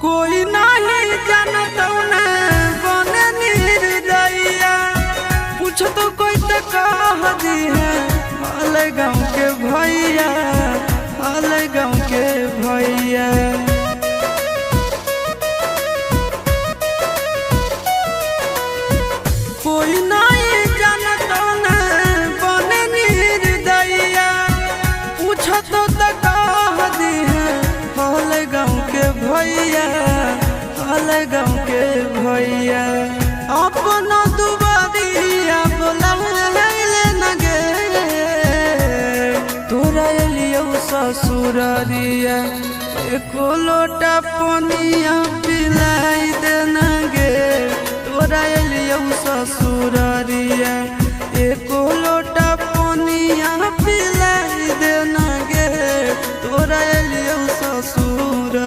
कोई नहीं जानता न बने निर्दयिया पूछ तो कोई तो कह दी है हाल गाँव के भैया हाल गाँव के भैया। कोई नहीं जानता न बने निर्दयिया पूछ तो कह दी है हाल गाँव के भैया हाल गाँव के भैया। अपना दुबारिया बोला न गे तोरा एलियो ससुरारिया एको लोटा पनिया पिलाई देना गे तोरा एलियो ससुरारिया एको लोटा